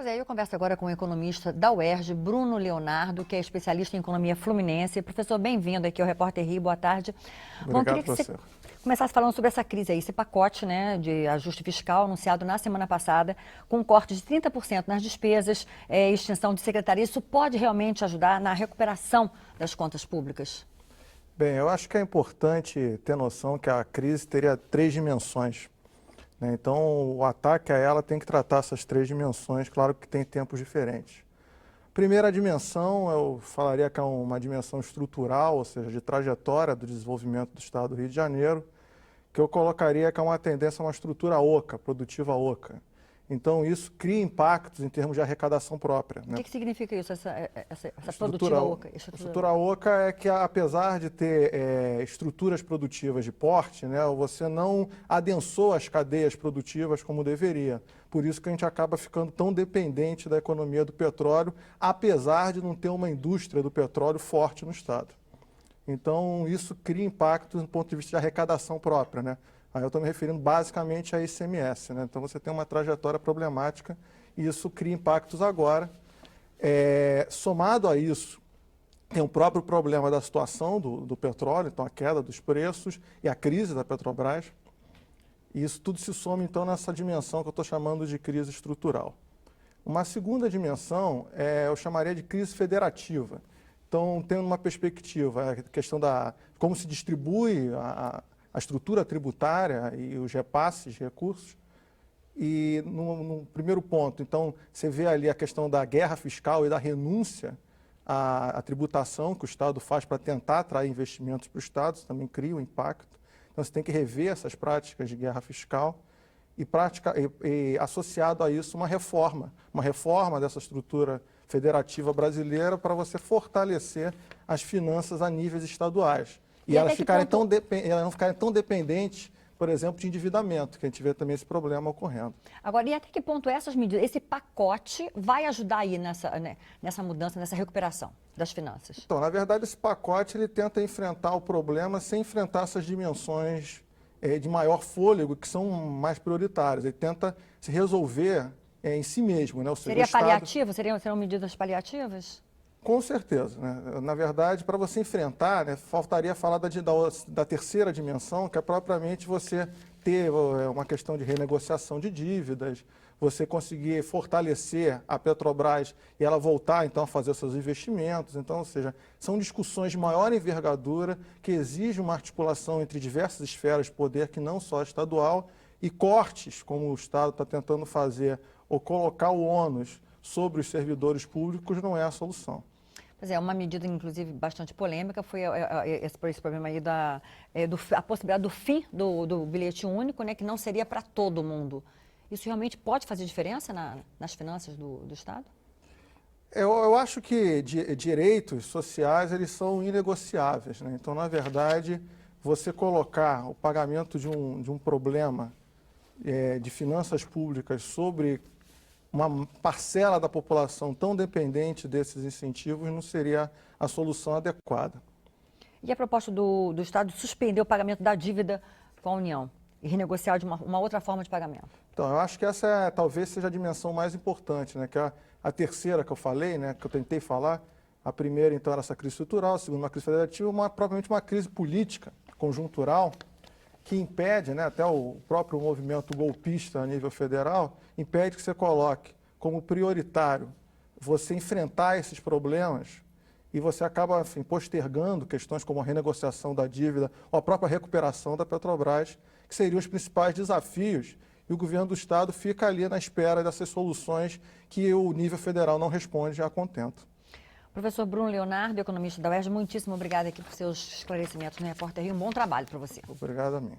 Pois é, eu converso agora com o economista da UERJ, Bruno Leonardo, que é especialista em economia fluminense. Professor, bem-vindo aqui ao Repórter Rio, boa tarde. Obrigado, Queria que você começasse falando sobre essa crise aí, esse pacote, né, de ajuste fiscal anunciado na semana passada, com um corte de 30% nas despesas, extinção de secretaria. Isso pode realmente ajudar na recuperação das contas públicas? Bem, eu acho que é importante ter noção que a crise teria três dimensões, né? Então, o ataque a ela tem que tratar essas três dimensões, claro que tem tempos diferentes. Primeira dimensão, eu falaria que é uma dimensão estrutural, ou seja, de trajetória do desenvolvimento do Estado do Rio de Janeiro, que eu colocaria que é uma tendência a uma estrutura oca, produtiva oca. Então, isso cria impactos em termos de arrecadação própria, né? O que significa isso, essa produtiva oca? Estrutura oca é que, apesar de ter estruturas produtivas de porte, né, você não adensou as cadeias produtivas como deveria. Por isso que a gente acaba ficando tão dependente da economia do petróleo, apesar de não ter uma indústria do petróleo forte no Estado. Então, isso cria impactos do ponto de vista de arrecadação própria, né? Aí eu estou me referindo basicamente a ICMS, né? Então, você tem uma trajetória problemática e isso cria impactos agora. Somado a isso, tem o próprio problema da situação do petróleo, então a queda dos preços e a crise da Petrobras. E isso tudo se soma, então, nessa dimensão que eu estou chamando de crise estrutural. Uma segunda dimensão eu chamaria de crise federativa. Então, tendo uma perspectiva, a questão da como se distribui a estrutura tributária e os repasses de recursos. E no primeiro ponto, então, você vê ali a questão da guerra fiscal e da renúncia à tributação que o Estado faz para tentar atrair investimentos para o Estado, isso também cria um impacto. Então, você tem que rever essas práticas de guerra fiscal e associado a isso uma reforma dessa estrutura federativa brasileira para você fortalecer as finanças a níveis estaduais. E elas não ficarem tão dependentes, por exemplo, de endividamento, que a gente vê também esse problema ocorrendo. Agora, e até que ponto essas medidas, esse pacote vai ajudar aí nessa mudança, nessa recuperação das finanças? Então, na verdade, esse pacote ele tenta enfrentar o problema sem enfrentar essas dimensões de maior fôlego, que são mais prioritárias. Ele tenta se resolver em si mesmo, né? Ou seja, seria paliativo? Serão medidas paliativas? Com certeza, né? Na verdade, para você enfrentar, né, faltaria falar da terceira dimensão, que é propriamente você ter uma questão de renegociação de dívidas, você conseguir fortalecer a Petrobras e ela voltar, então, a fazer seus investimentos. Então, ou seja, são discussões de maior envergadura que exigem uma articulação entre diversas esferas de poder, que não só estadual, e cortes, como o Estado está tentando fazer, ou colocar o ônus sobre os servidores públicos, não é a solução. Pois é, uma medida, inclusive, bastante polêmica foi esse problema aí a possibilidade do fim do bilhete único, né, que não seria para todo mundo. Isso realmente pode fazer diferença nas finanças do Estado? Eu acho que direitos sociais, eles são inegociáveis, né? Então, na verdade, você colocar o pagamento de um problema de finanças públicas sobre uma parcela da população tão dependente desses incentivos não seria a solução adequada. E a proposta do Estado de suspender o pagamento da dívida com a União e renegociar de uma outra forma de pagamento? Então, eu acho que essa talvez seja a dimensão mais importante, né? Que é a terceira que eu falei, né? Que eu tentei falar. A primeira, então, era essa crise estrutural, a segunda, uma crise federativa, propriamente uma crise política, conjuntural, que impede, né, até o próprio movimento golpista a nível federal, impede que você coloque como prioritário você enfrentar esses problemas e você acaba, enfim, postergando questões como a renegociação da dívida ou a própria recuperação da Petrobras, que seriam os principais desafios, e o governo do Estado fica ali na espera dessas soluções que o nível federal não responde a contento. Professor Bruno Leonardo, economista da UERJ, muitíssimo obrigada aqui por seus esclarecimentos no Repórter Rio. Um bom trabalho para você. Obrigado a mim.